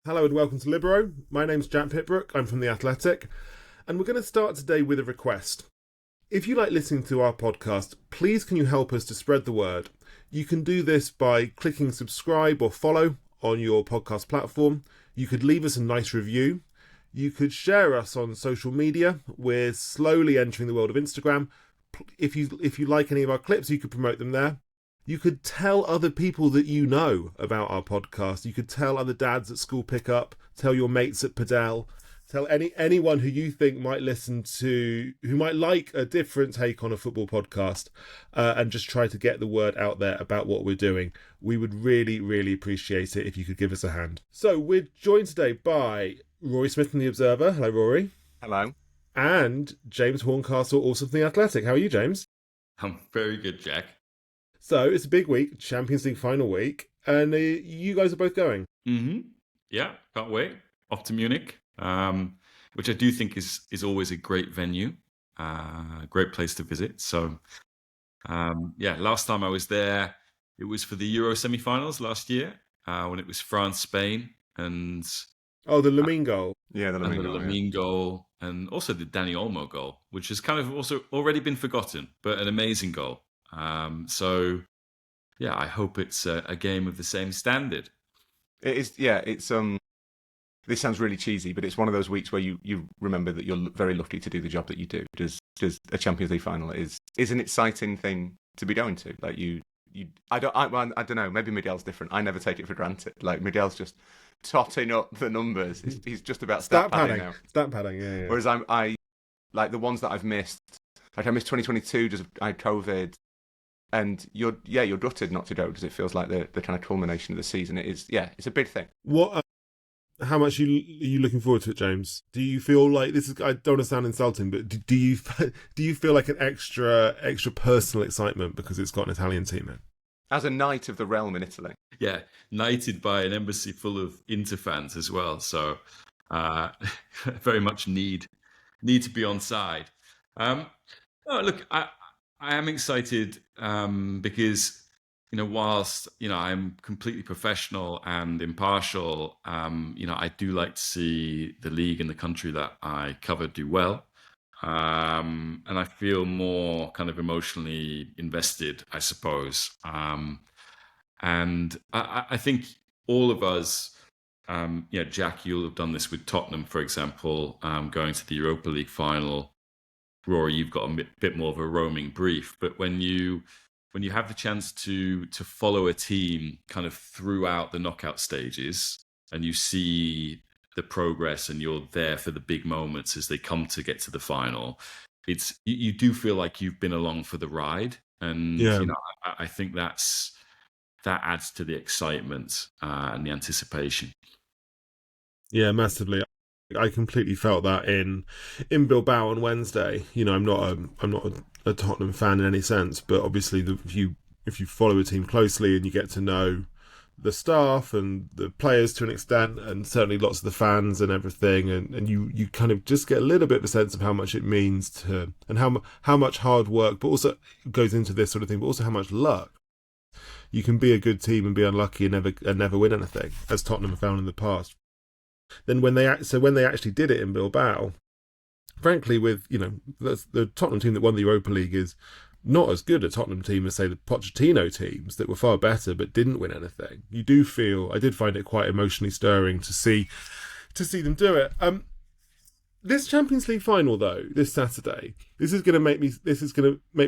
Hello and welcome to Libero. My name's Jack Pitt-Brooke. I'm from The Athletic. And we're going to start today with a request. If you like listening to our podcast, please can you help us to spread the word? You can do this by clicking subscribe or follow on your podcast platform. You could leave us a nice review. You could share us on social media. We're slowly entering the world of Instagram. If you like any of our clips, you could promote them there. You could tell other people that you know about our podcast. You could tell other dads at school pickup, tell your mates at Padel, tell anyone who you think might who might like a different take on a football podcast, and just try to get the word out there about what we're doing. We would really, really appreciate it if you could give us a hand. So we're joined today by Rory Smith from The Observer. Hello, Rory. Hello. And James Horncastle, also from The Athletic. How are you, James? I'm very good, Jack. So it's a big week, Champions League final week, and you guys are both going. Mm-hmm. Yeah, can't wait. Off to Munich, which I do think is always a great venue, great place to visit. So, last time I was there, it was for the Euro semi-finals last year, when it was France-Spain, and the Lamine goal. Yeah, the Lamine goal, and also the Dani Olmo goal, which has kind of also already been forgotten, but an amazing goal. I hope it's a game of the same standard. It is. Yeah, it's This sounds really cheesy, but it's one of those weeks where you remember that you're very lucky to do the job that you do. Just a Champions League final is an exciting thing to be going to. Like I don't know. Maybe Miguel's different. I never take it for granted. Like Miguel's just totting up the numbers. He's just about stat padding now. Stat padding, yeah. Whereas I like the ones that I've missed. Like I missed 2022. I had COVID. And you're gutted not to go because it feels like the kind of culmination of the season. It is, it's a big thing. What? How much are you looking forward to it, James? Do you feel like this is? I don't want to sound insulting, but do you feel like an extra personal excitement because it's got an Italian team in? As a knight of the realm in Italy, yeah, knighted by an embassy full of Inter fans as well. So, very much need to be on side. Look, I am excited because, whilst, I'm completely professional and impartial, I do like to see the league and the country that I cover do well. And I feel more kind of emotionally invested, I suppose. And I think all of us, Jack, you'll have done this with Tottenham, for example, going to the Europa League final. Rory, you've got a bit more of a roaming brief, but when you have the chance to follow a team kind of throughout the knockout stages, and you see the progress, and you're there for the big moments as they come to get to the final, you do feel like you've been along for the ride, and I think that adds to the excitement and the anticipation. Yeah, massively. I completely felt that in Bilbao on Wednesday. I'm not a Tottenham fan in any sense, but obviously if you follow a team closely and you get to know the staff and the players to an extent, and certainly lots of the fans and everything, and you kind of just get a little bit of a sense of how much it means to, and how much hard work, but also goes into this sort of thing, but also how much luck. You can be a good team and be unlucky and never win anything, as Tottenham have found in the past. Then when they actually did it in Bilbao, frankly, with the Tottenham team that won the Europa League is not as good a Tottenham team as, say, the Pochettino teams that were far better but didn't win anything. I did find it quite emotionally stirring to see them do it. This Champions League final, though, this Saturday, this is going to make me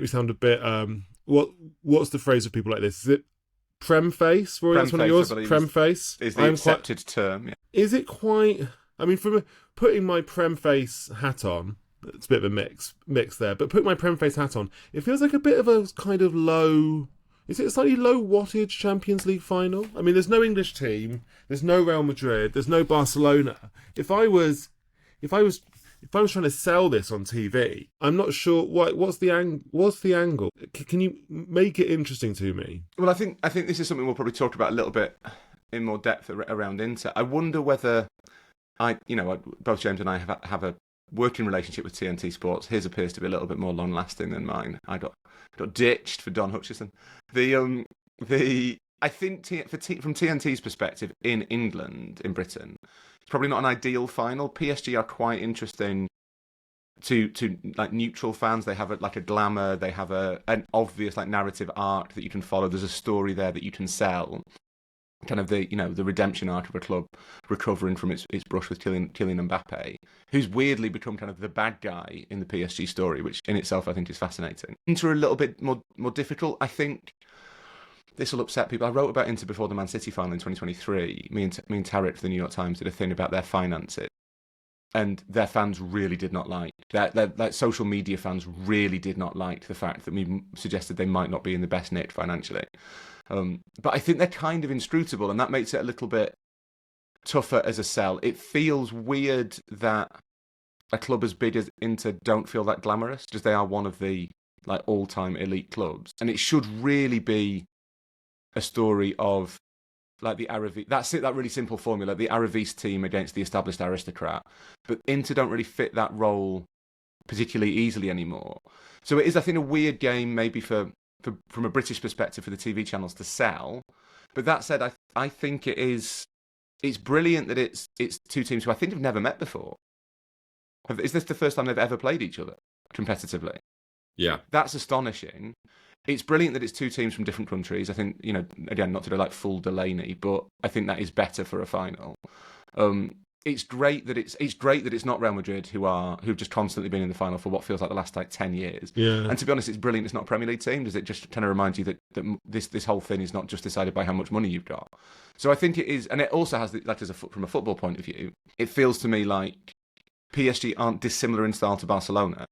sound a bit. What's the phrase of people like this? Is it Premface? Rory, that's one of yours. Premface is the accepted term. Yeah. Is it quite? I mean, from putting my Premface hat on, it's a bit of a mix there. But putting my Premface hat on, it feels like a bit of a kind of low. Is it a slightly low wattage Champions League final? I mean, there's no English team, there's no Real Madrid, there's no Barcelona. If I was trying to sell this on TV, I'm not sure what's the angle. Can you make it interesting to me? Well, I think this is something we'll probably talk about a little bit in more depth around Inter. I wonder whether both James and I have a working relationship with TNT Sports. His appears to be a little bit more long lasting than mine. I got ditched for Don Hutchison. I think from TNT's perspective in England, in Britain, it's probably not an ideal final. PSG are quite interesting to like neutral fans. They have like a glamour. They have an obvious like narrative arc that you can follow. There's a story there that you can sell. Kind of the redemption arc of a club recovering from its brush with Kylian Mbappe, who's weirdly become kind of the bad guy in the PSG story, which in itself I think is fascinating. Inter a little bit more difficult. I think this will upset people. I wrote about Inter before the Man City final in 2023. Me and Tarek for the New York Times did a thing about their finances, and their fans really did not like their social media fans really did not like the fact that we suggested they might not be in the best nick financially. But I think they're kind of inscrutable, and that makes it a little bit tougher as a sell. It feels weird that a club as big as Inter don't feel that glamorous, because they are one of the like all-time elite clubs, and it should really be a story of like the Aravis. That's it. That really simple formula: the Aravis team against the established aristocrat. But Inter don't really fit that role particularly easily anymore. So it is, I think, a weird game, maybe from a British perspective for the TV channels to sell. But that said, I think it's brilliant that it's two teams who I think have never met before. Is this the first time they've ever played each other competitively? Yeah. That's astonishing. It's brilliant that it's two teams from different countries. I think, again, not to do like full Delaney, but I think that is better for a final. It's great that it's not Real Madrid who've just constantly been in the final for what feels like the last like 10 years. Yeah. And to be honest, it's brilliant it's not a Premier League team. Does it just kind of remind you that this whole thing is not just decided by how much money you've got? So I think it is, and it also has like from a football point of view, it feels to me like PSG aren't dissimilar in style to Barcelona.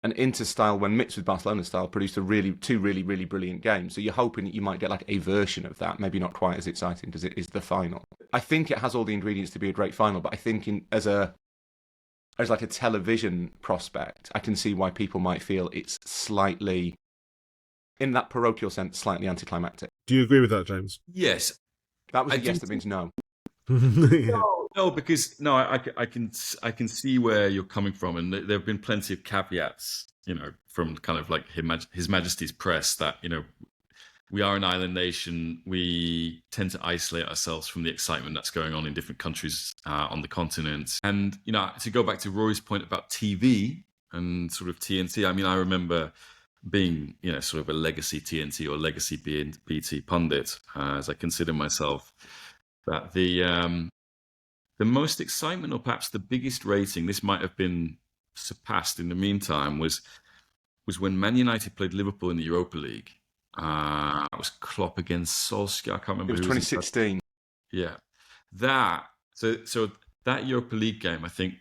And Inter style, when mixed with Barcelona style, produced two really, really brilliant games. So you're hoping that you might get like a version of that, maybe not quite as exciting as it is the final. I think it has all the ingredients to be a great final, but I think as like a television prospect, I can see why people might feel it's slightly, in that parochial sense, slightly anticlimactic. Do you agree with that, James? Yes. That was a yes that means no. Yeah. No, because I can see where you're coming from, and there have been plenty of caveats, from kind of like His Majesty's press that we are an island nation. We tend to isolate ourselves from the excitement that's going on in different countries on the continent. And to go back to Rory's point about TV and sort of TNT, I mean, I remember being sort of a legacy TNT or legacy BT pundit, as I consider myself, that the most excitement, or perhaps the biggest rating, this might have been surpassed in the meantime, was when Man United played Liverpool in the Europa League. It was Klopp against Solskjaer. I can't remember. It was 2016. Yeah, so that Europa League game, I think,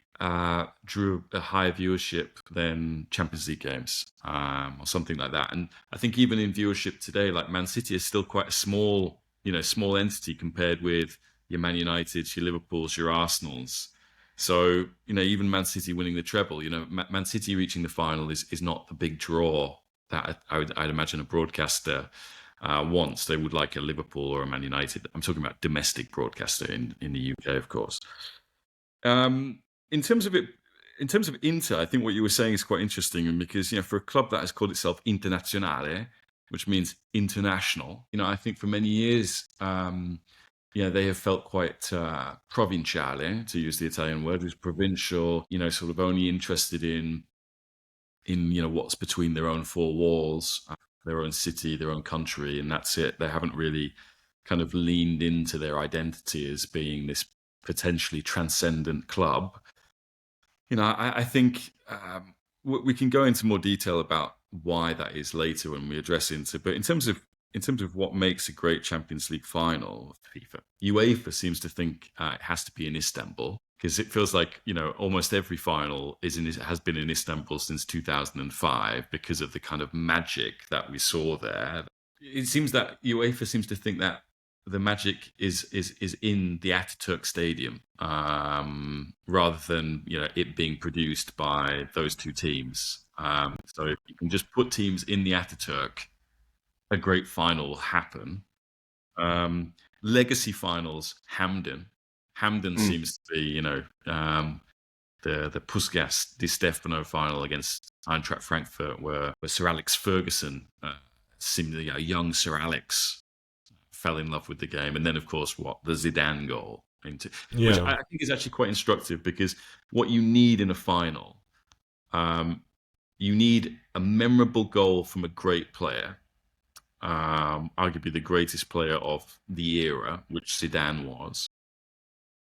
drew a higher viewership than Champions League games, or something like that. And I think even in viewership today, like Man City is still quite a small entity compared with your Man Uniteds, your Liverpools, your Arsenals. So, even Man City winning the treble, Man City reaching the final is not the big draw that I'd imagine a broadcaster wants. They would like a Liverpool or a Man United. I'm talking about domestic broadcaster in the UK, of course. In terms of Inter, I think what you were saying is quite interesting, because for a club that has called itself Internazionale, which means international, I think for many years, they have felt quite provinciale, to use the Italian word, was provincial, sort of only interested in what's between their own four walls, their own city, their own country, and that's it. They haven't really kind of leaned into their identity as being this potentially transcendent club. I think we can go into more detail about why that is later when we address Inter, but in terms of what makes a great Champions League final, UEFA seems to think it has to be in Istanbul, because it feels like almost every final has been in Istanbul since 2005 because of the kind of magic that we saw there. It seems that UEFA seems to think that the magic is in the Ataturk Stadium, rather than it being produced by those two teams. So if you can just put teams in the Ataturk, a great final will happen. Legacy finals, Hamden seems to be the Puskas Di Stefano final against Eintracht Frankfurt, where Sir Alex Ferguson, seemed a young Sir Alex, fell in love with the game. And then, of course, the Zidane goal, which Yeah. I think is actually quite instructive, because what you need in a final, you need a memorable goal from a great player, arguably the greatest player of the era, which Zidane was.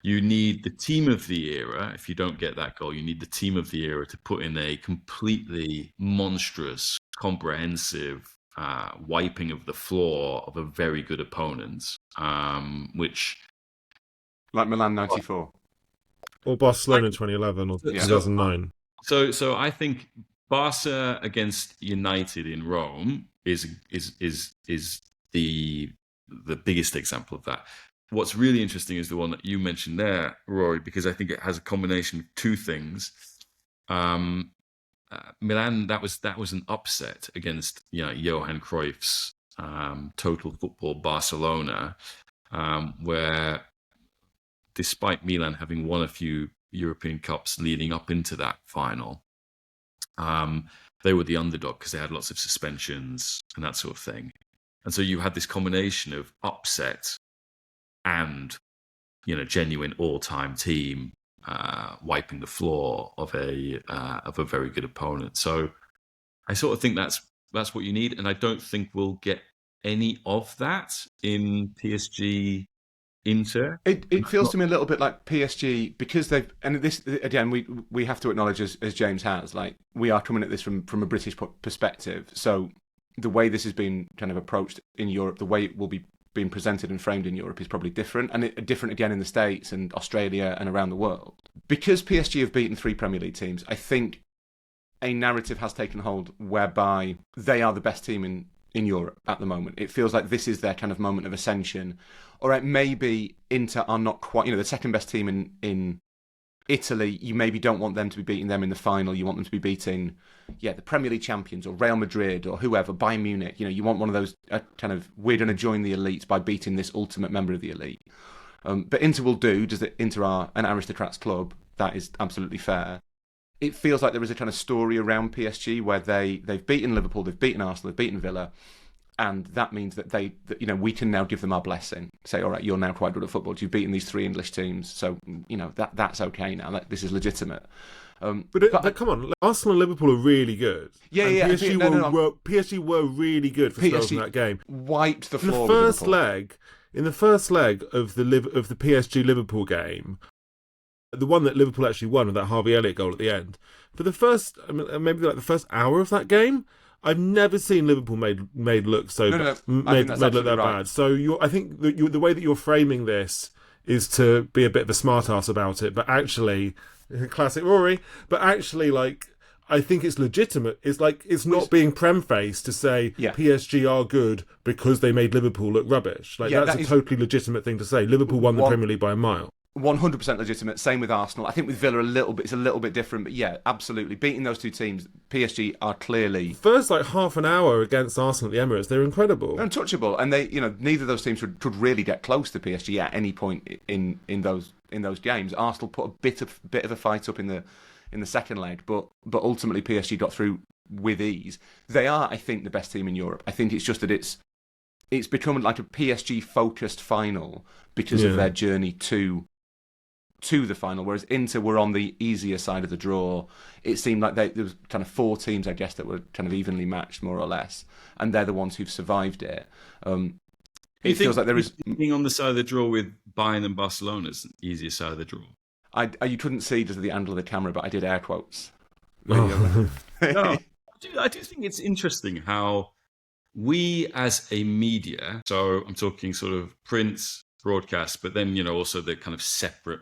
You need the team of the era. If you don't get that goal, you need the team of the era to put in a completely monstrous, comprehensive wiping of the floor of a very good opponent, which... Like Milan 94. Or Barcelona 2011 or 2009. So I think Barca against United in Rome is the biggest example of that. What's really interesting is the one that you mentioned there, Rory, because I think it has a combination of two things. Milan, that was an upset against Johan Cruyff's total football Barcelona, where despite Milan having won a few European Cups leading up into that final, they were the underdog because they had lots of suspensions and that sort of thing. And so you had this combination of upset and genuine all-time team wiping the floor of a very good opponent. So I sort of think that's what you need, and I don't think we'll get any of that in PSG Inter. It feels to me a little bit like PSG, because they've, and this again we have to acknowledge, as James has, like, we are coming at this from a British perspective. So the way this has been kind of approached in Europe, the way it will be being presented and framed in Europe is probably different, and different again in the States and Australia and around the world. Because PSG have beaten 3 Premier League teams, I think a narrative has taken hold whereby they are the best team in Europe at the moment. It feels like this is their kind of moment of ascension. All right, maybe Inter are not quite, the second best team in Italy. You maybe don't want them to be beating them in the final. You want them to be beating, the Premier League champions or Real Madrid or whoever, Bayern Munich. You want one of those kind of, we're going to join the elite by beating this ultimate member of the elite. But Inter will do. Does it? Inter are an aristocrats club. That is absolutely fair. It feels like there is a kind of story around PSG where they've beaten Liverpool, they've beaten Arsenal, they've beaten Villa, and that means that we can now give them our blessing. Say, all right, you're now quite good at football. You've beaten these 3 English teams, so that's okay now. This is legitimate. But come on, Arsenal and Liverpool are really good. Yeah, and yeah. PSG were really good for spells in that game. Wiped the floor. In the first leg of the PSG Liverpool game, the one that Liverpool actually won with that Harvey Elliott goal at the end, for the first, maybe like the first hour of that game, I've never seen Liverpool made look so made look that bad. So I think the way that you're framing this is to be a bit of a smartass about it, but actually, classic Rory. But actually, like, I think it's legitimate. It's like, it's not being prem-faced to say PSG are good because they made Liverpool look rubbish. Like, that's a totally legitimate thing to say. Liverpool won the Premier League by a mile. 100% legitimate. Same with Arsenal. I think with Villa it's a little bit different, but yeah, absolutely. Beating those two teams, PSG are clearly first half an hour against Arsenal at the Emirates. They're incredible, they're untouchable, and they neither of those teams could really get close to PSG at any point in those games. Arsenal put a bit of a fight up in the second leg, but ultimately PSG got through with ease. They are, I think, the best team in Europe. I think it's just that it's become like a PSG focused final because of their journey to the final, whereas Inter were on the easier side of the draw. It seemed like there was kind of 4 teams, I guess, that were kind of evenly matched, more or less, and they're the ones who've survived it. It feels like there is being on the side of the draw with Bayern and Barcelona is the easier side of the draw. You couldn't see just the angle of the camera, but I did air quotes. No, I do think it's interesting how we as a media, so I'm talking sort of print, broadcast, but then also the kind of separate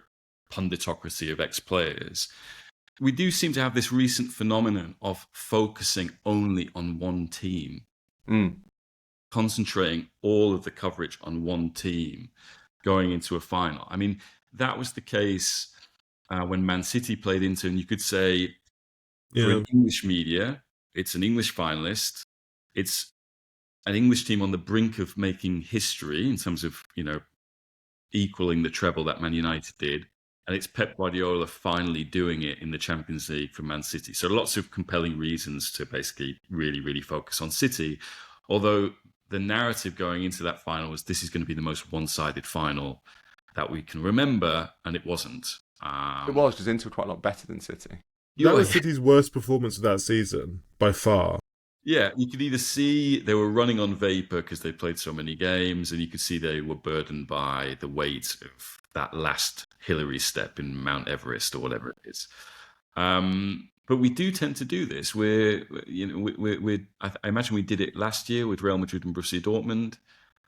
punditocracy of ex-players, we do seem to have this recent phenomenon of focusing only on one team, concentrating all of the coverage on one team going into a final. I mean, that was the case when Man City played Inter, and you could say for an English media, it's an English finalist, it's an English team on the brink of making history in terms of, equaling the treble that Man United did. And it's Pep Guardiola finally doing it in the Champions League for Man City. So lots of compelling reasons to basically really, really focus on City. Although the narrative going into that final was this is going to be the most one-sided final that we can remember, and it wasn't. It was, because Inter were quite a lot better than City. That was City's worst performance of that season, by far. Yeah, you could either see they were running on vapor because they played so many games, and you could see they were burdened by the weight of that last Hillary step in Mount Everest or whatever it is. But we do tend to do this. I imagine we did it last year with Real Madrid and Borussia Dortmund.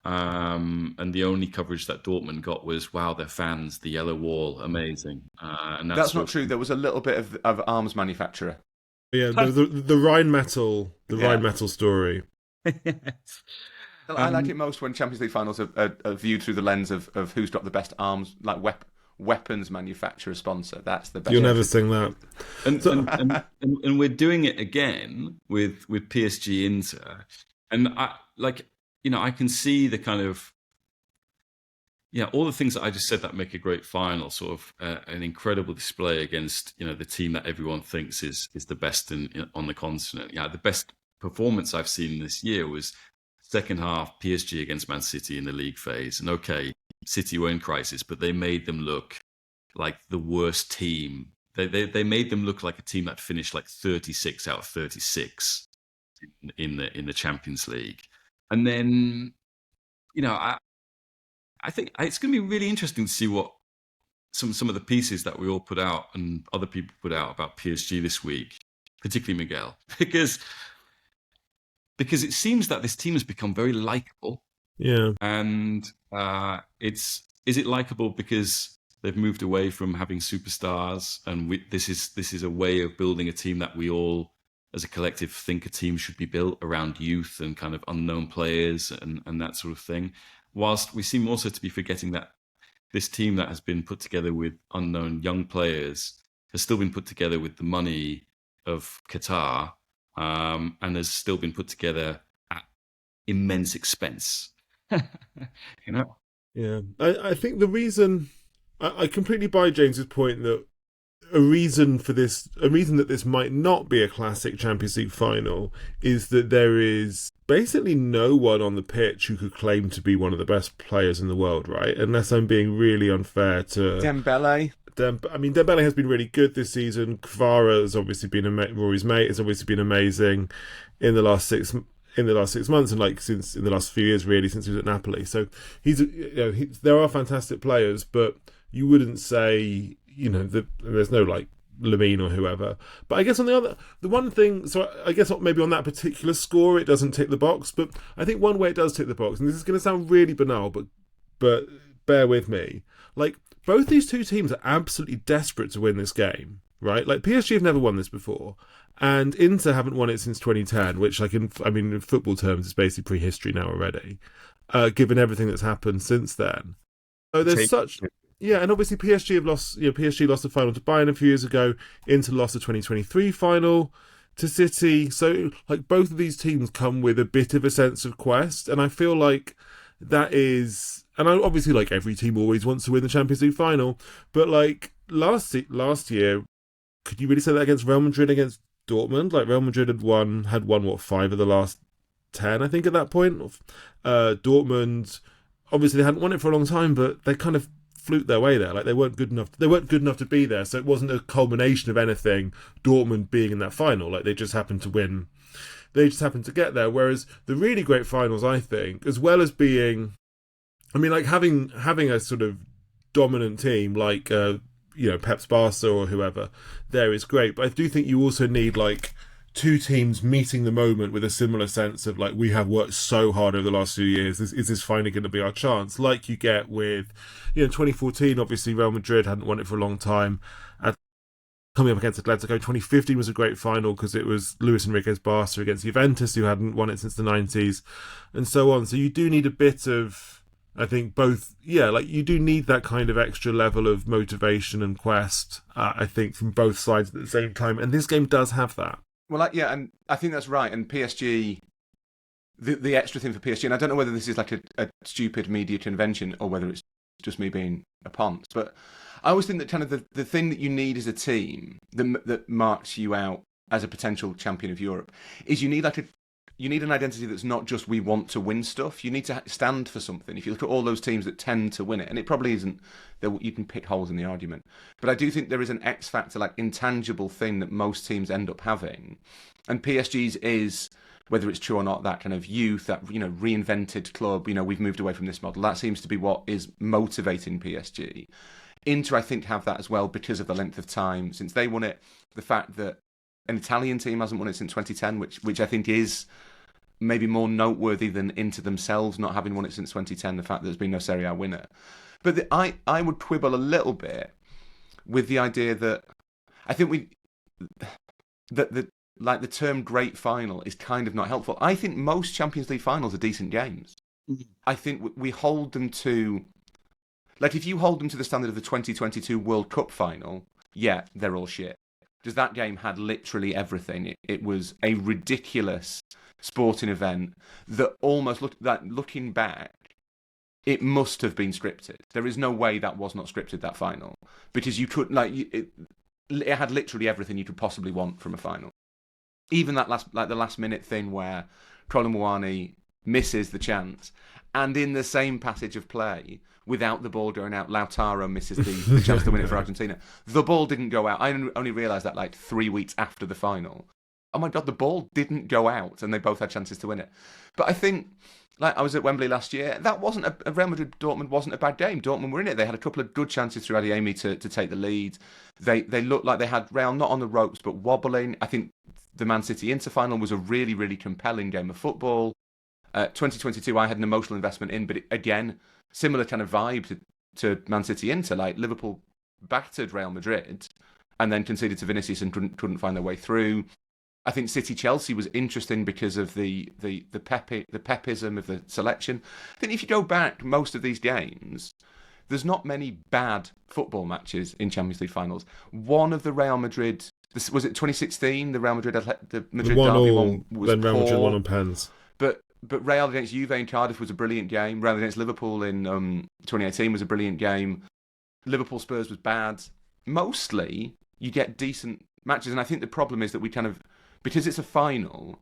And the only coverage that Dortmund got was, wow, their fans, the yellow wall, amazing. And that's not true. There was a little bit of arms manufacturer. Yeah, the Rheinmetall story. I like it most when Champions League finals are viewed through the lens of who's got the best arms, like weapons manufacturer sponsor. That's the best. You'll never sing that. And we're doing it again with PSG Inter, and I can see the kind of, all the things that I just said that make a great final, sort of an incredible display against, the team that everyone thinks is the best on the continent. Yeah, the best performance I've seen this year was second half PSG against Man City in the league phase. And okay, City were in crisis, but they made them look like the worst team. They made them look like a team that finished like 36 out of 36 in the Champions League. And then, I think it's going to be really interesting to see what some of the pieces that we all put out and other people put out about PSG this week, particularly Miguel, because it seems that this team has become very likable. Yeah. And is it likable because they've moved away from having superstars, and this is a way of building a team that we all, as a collective, think a team should be built around youth and kind of unknown players and that sort of thing. Whilst we seem also to be forgetting that this team that has been put together with unknown young players has still been put together with the money of Qatar, and has still been put together at immense expense. Yeah, I think the reason I completely buy James's point that a reason that this might not be a classic Champions League final is that there is basically no one on the pitch who could claim to be one of the best players in the world, right? Unless I'm being really unfair to Dembele. Dembele has been really good this season. Kvara has obviously been Rory's mate. Has obviously been amazing in the last 6 months, and since in the last few years, really, since he was at Napoli. So there are fantastic players, but you wouldn't say there's no Lamine or whoever. But I guess the one thing, so I guess maybe on that particular score it doesn't tick the box, but I think one way it does tick the box, and this is going to sound really banal, but bear with me. Both these two teams are absolutely desperate to win this game, right? PSG have never won this before, and Inter haven't won it since 2010, which in football terms is basically prehistory now already, given everything that's happened since then. So there's such... Yeah, and obviously PSG have lost. PSG lost the final to Bayern a few years ago. Inter lost the 2023 final to City. So both of these teams come with a bit of a sense of quest, and I feel like that is. And obviously, every team always wants to win the Champions League final, but last year, could you really say that against Real Madrid, against Dortmund? Real Madrid had won 5 of the last 10, I think, at that point. Dortmund, obviously, they hadn't won it for a long time, but they kind of fluked their way there. They weren't good enough. They weren't good enough to be there, so it wasn't a culmination of anything. Dortmund being in that final, they just happened to win. They just happened to get there. Whereas the really great finals, I think, as well as being, having a sort of dominant team Pep's Barca or whoever, there is great. But I do think you also need two teams meeting the moment with a similar sense of we have worked so hard over the last few years. Is this finally going to be our chance? Like you get with 2014, obviously Real Madrid hadn't won it for a long time. Coming up against Atletico, 2015 was a great final because it was Luis Enrique's Barca against Juventus, who hadn't won it since the 90s, and so on. So you do need a bit of, I think, both. Yeah, you do need that kind of extra level of motivation and quest. I think from both sides at the same time, and this game does have that. Well, and I think that's right. And PSG, the extra thing for PSG, and I don't know whether this is a stupid media convention or whether it's just me being a ponce, but I always think that kind of the thing that you need as a team that marks you out as a potential champion of Europe is you need you need an identity that's not just we want to win stuff. You need to stand for something. If you look at all those teams that tend to win it, and it probably isn't, you can pick holes in the argument. But I do think there is an X factor, like intangible thing that most teams end up having. And PSG's is, whether it's true or not, that kind of youth, that, you know, reinvented club, you know, we've moved away from this model. That seems to be what is motivating PSG. Inter, I think, have that as well because of the length of time since they won it. The fact that an Italian team hasn't won it since 2010, which I think is maybe more noteworthy than Inter themselves not having won it since 2010, the fact that there's been no Serie A winner. But I would quibble a little bit with the idea that I think the term great final is kind of not helpful. I think most Champions League finals are decent games. I think we hold them to, like, if you hold them to the standard of the 2022 World Cup final, yeah, they're all shit. Because that game had literally everything. It was a ridiculous sporting event that almost looking back, it must have been scripted. There is no way that was not scripted, that final, because you could it had literally everything you could possibly want from a final. Even that the last minute thing where Colomwani misses the chance, and in the same passage of play, without the ball going out, Lautaro misses the chance to win it for Argentina. The ball didn't go out. I only realised that like 3 weeks after the final. Oh my God, the ball didn't go out, and they both had chances to win it. But I think, like, I was at Wembley last year, that wasn't a Real Madrid-Dortmund wasn't a bad game. Dortmund were in it. They had a couple of good chances through Adeyemi to take the lead. They looked like they had Real not on the ropes, but wobbling. I think the Man City-Inter final was a really, really compelling game of football. 2022, I had an emotional investment in, but again, similar kind of vibe to Man City-Inter. Like, Liverpool battered Real Madrid and then conceded to Vinicius and couldn't find their way through. I think City-Chelsea was interesting because of the pepism of the selection. I think if you go back most of these games, there's not many bad football matches in Champions League finals. One of the Real Madrid, was it 2016? The Real Madrid, the Madrid derby one was then Real Madrid poor. won on pens. But Real against Juve in Cardiff was a brilliant game. Real against Liverpool in 2018 was a brilliant game. Liverpool Spurs was bad. Mostly, you get decent matches, and I think the problem is that we kind of, because it's a final,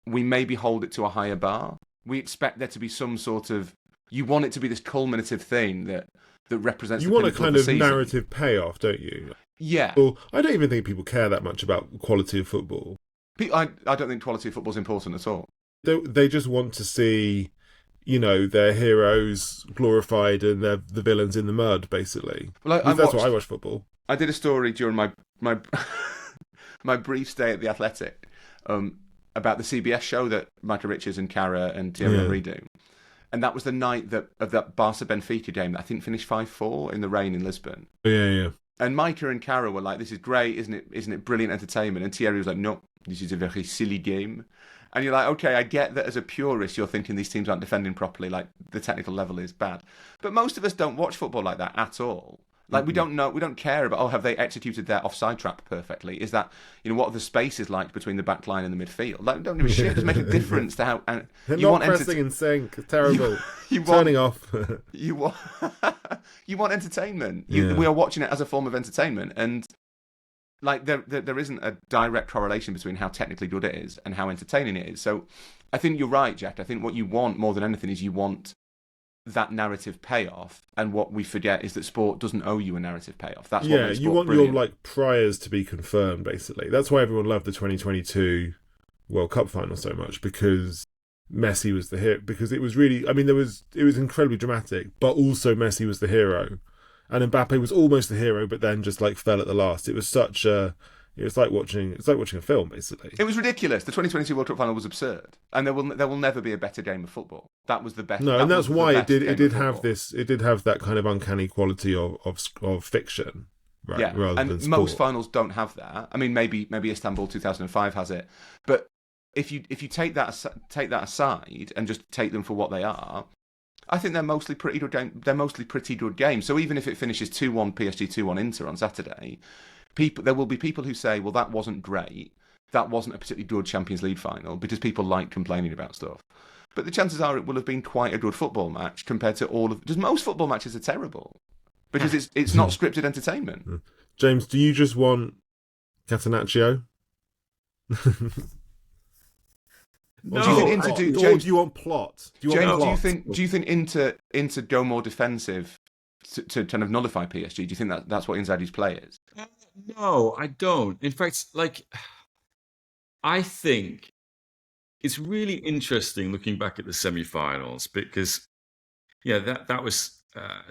we maybe hold it to a higher bar. We expect there to be some sort of, you want it to be this culminative thing that represents. You the want a pinnacle kind the of season. narrative payoff, don't you? Yeah. Well, I don't even think people care that much about quality of football. I don't think quality of football is important at all. They just want to see, you know, their heroes glorified and the villains in the mud, basically. Well, that's why I watch football. I did a story during my my brief stay at the Athletic about the CBS show that Michael Richards and Cara and Thierry Henry do. And that was the night of that Barca-Benfica game that I think finished 5-4 in the rain in Lisbon. Yeah. And Micah and Cara were like, "This is great, isn't it? Isn't it brilliant entertainment?" And Thierry was like, "No, this is a very silly game." And you're like, okay, I get that as a purist, you're thinking these teams aren't defending properly, like the technical level is bad. But most of us don't watch football like that at all. Like, we don't care about, have they executed their offside trap perfectly? Is that, what are the spaces like between the back line and the midfield? Like, don't give a shit. It doesn't make a difference to how. And they're not pressing in sync. It's terrible. Turning off. you want entertainment. We are watching it as a form of entertainment, and like there isn't a direct correlation between how technically good it is and how entertaining it is. So I think you're right, Jack. I think what you want more than anything is you want that narrative payoff, and what we forget is that sport doesn't owe you a narrative payoff. That's what makes sport you want brilliant. your like priors to be confirmed, basically. That's why everyone loved the 2022 World Cup final so much, because Messi was the hero. Because it was really, it was incredibly dramatic, but also Messi was the hero. And Mbappe was almost the hero, but then just like fell at the last. It was such a, it's like watching a film, basically. It was ridiculous. The 2022 World Cup final was absurd, and there will never be a better game of football. That was the best. No, and that's why it did have that kind of uncanny quality of fiction, right? Yeah, rather and than sport. Most finals don't have that. I mean, maybe Istanbul 2005 has it, but if you take that aside and just take them for what they are, I think they're mostly pretty good game. They're mostly pretty good games. So even if it finishes 2-1 PSG 2-1 Inter on Saturday, there will be people who say, well, that wasn't great. That wasn't a particularly good Champions League final, because people like complaining about stuff. But the chances are it will have been quite a good football match compared to all of. Because most football matches are terrible because it's not scripted entertainment. James, do you just want Catenaccio? Or Do you think No, Inter do, or James? do you want plot? Do you want James, plot? do you think Inter go more defensive to kind of nullify PSG? Do you think that's what Inzaghi's play is? no, I don't. In fact, like, I think it's really interesting looking back at the semi-finals because, yeah, that was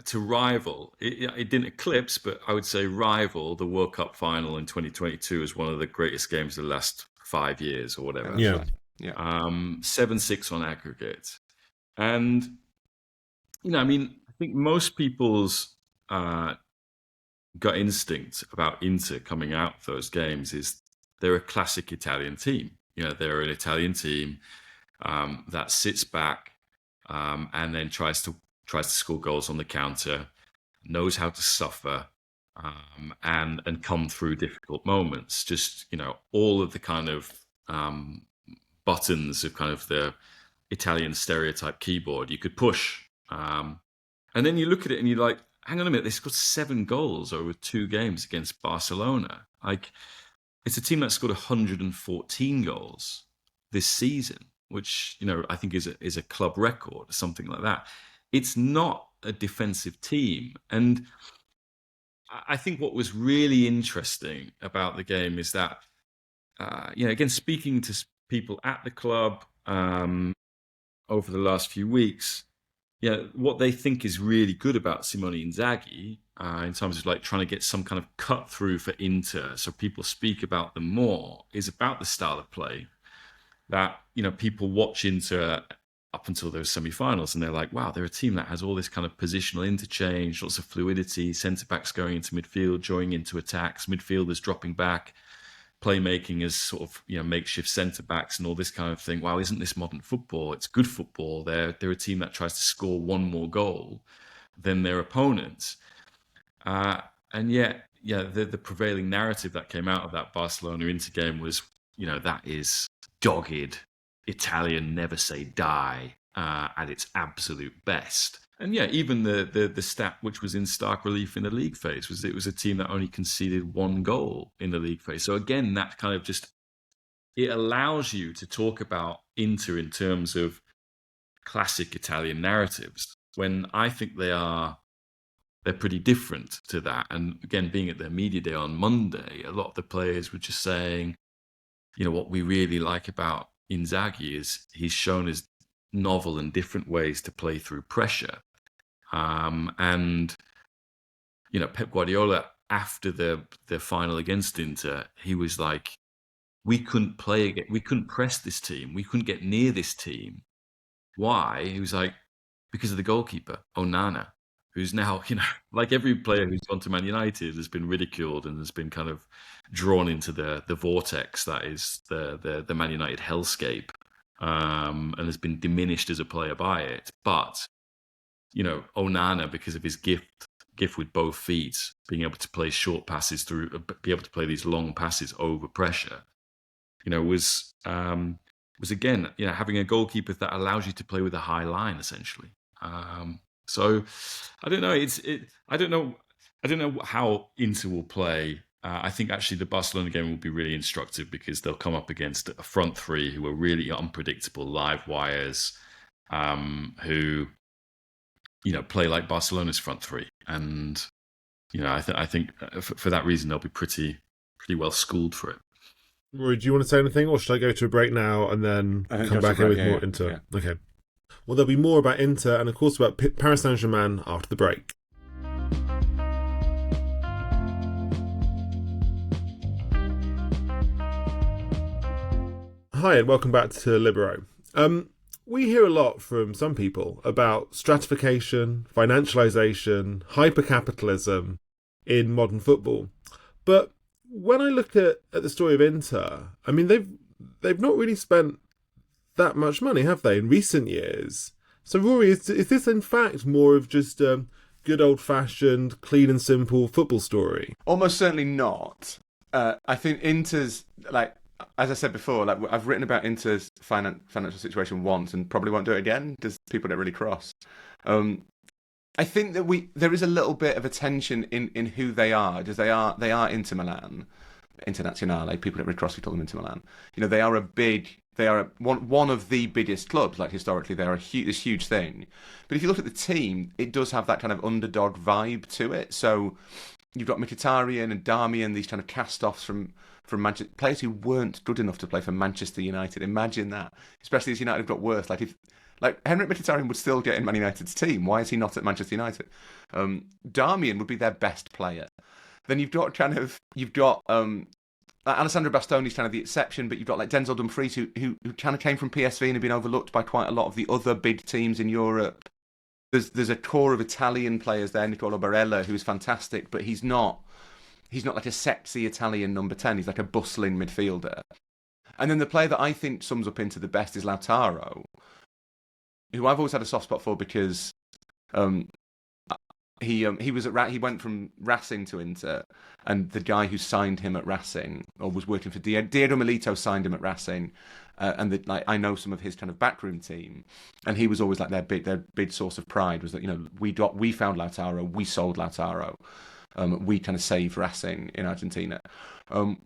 to rival. It didn't eclipse, but I would say rival the World Cup final in 2022 as one of the greatest games of the last 5 years or Yeah, whatever. that's right. Yeah. 7-6 on aggregate. And, I mean, I think most people's gut instinct about Inter coming out of those games is they're a classic Italian team. They're an Italian team that sits back and then tries to score goals on the counter, knows how to suffer, and come through difficult moments. Just all of the kind of buttons of kind of the Italian stereotype keyboard you could push. And then you look at it and you're like, hang on a minute, they scored 7 goals over 2 games against Barcelona. Like, it's a team that scored 114 goals this season, which, I think is a club record or something like that. It's not a defensive team. And I think what was really interesting about the game is that, again, speaking to people at the club over the last few weeks, what they think is really good about Simone Inzaghi in terms of like trying to get some kind of cut through for Inter, so people speak about them more, is about the style of play that people watch Inter up until those semi-finals and they're like, wow, they're a team that has all this kind of positional interchange, lots of fluidity, centre backs going into midfield, joining into attacks, midfielders dropping back, playmaking as sort of makeshift centre backs and all this kind of thing. Wow, isn't this modern football? It's good football. They're a team that tries to score one more goal than their opponents, and yet, the prevailing narrative that came out of that Barcelona Inter game was, that is dogged Italian never say die at its absolute best. And even the stat which was in stark relief in the league phase was it was a team that only conceded 1 goal in the league phase. So again, that kind of just, it allows you to talk about Inter in terms of classic Italian narratives when I think they're pretty different to that. And again, being at their media day on Monday, a lot of the players were just saying, what we really like about Inzaghi is he's shown us novel and different ways to play through pressure. And Pep Guardiola, after the final against Inter, he was like, we couldn't play again, we couldn't press this team, we couldn't get near this team. Why? He was like, because of the goalkeeper, Onana, who's now, like every player who's gone to Man United has been ridiculed and has been kind of drawn into the vortex that is the Man United hellscape, and has been diminished as a player by it. But Onana, because of his gift with both feet, being able to play short passes through, be able to play these long passes over pressure, was again, having a goalkeeper that allows you to play with a high line, essentially. So I don't know. I don't know how Inter will play. I think actually the Barcelona game will be really instructive because they'll come up against a front three who are really unpredictable live wires, who play like Barcelona's front three, and I think for that reason they'll be pretty well schooled for it. Rory, do you want to say anything, or should I go to a break now and then come back in with more Inter? Yeah. Okay. Well, there'll be more about Inter and, of course, about Paris Saint-Germain after the break. Hi, and welcome back to Libero. We hear a lot from some people about stratification, financialisation, hypercapitalism in modern football. But when I look at the story of Inter, I mean, they've not really spent that much money, have they, in recent years? So, Rory, is this in fact more of just a good old-fashioned, clean and simple football story? Almost certainly not. I think Inter's, like, as I said before, like I've written about Inter's financial situation once and probably won't do it again because people don't really cross. I think that there is a little bit of a tension in who they are, because they are Inter Milan. Internazionale. People at Red Cross, we call them Inter Milan. They are one of the biggest clubs. Like historically, they are this huge thing. But if you look at the team, it does have that kind of underdog vibe to it. So you've got Mkhitaryan and Darmian, these kind of cast-offs from Manchester, players who weren't good enough to play for Manchester United. Imagine that, especially as United have got worse. Like Henrik Mkhitaryan would still get in Man United's team. Why is he not at Manchester United? Darmian would be their best player. Then you've got Alessandro Bastoni's kind of the exception, but you've got like Denzel Dumfries who kind of came from PSV and have been overlooked by quite a lot of the other big teams in Europe. There's a core of Italian players there, Nicolo Barella, who's fantastic, but he's not like a sexy Italian number 10. He's like a bustling midfielder. And then the player that I think sums up into the best is Lautaro, who I've always had a soft spot for because he went from Racing to Inter, and the guy who signed him at Racing, or was working for Diego Milito, signed him at Racing, and I know some of his kind of backroom team, and he was always like their big source of pride was that we found Lautaro, we sold Lautaro, we kind of saved Racing in Argentina, and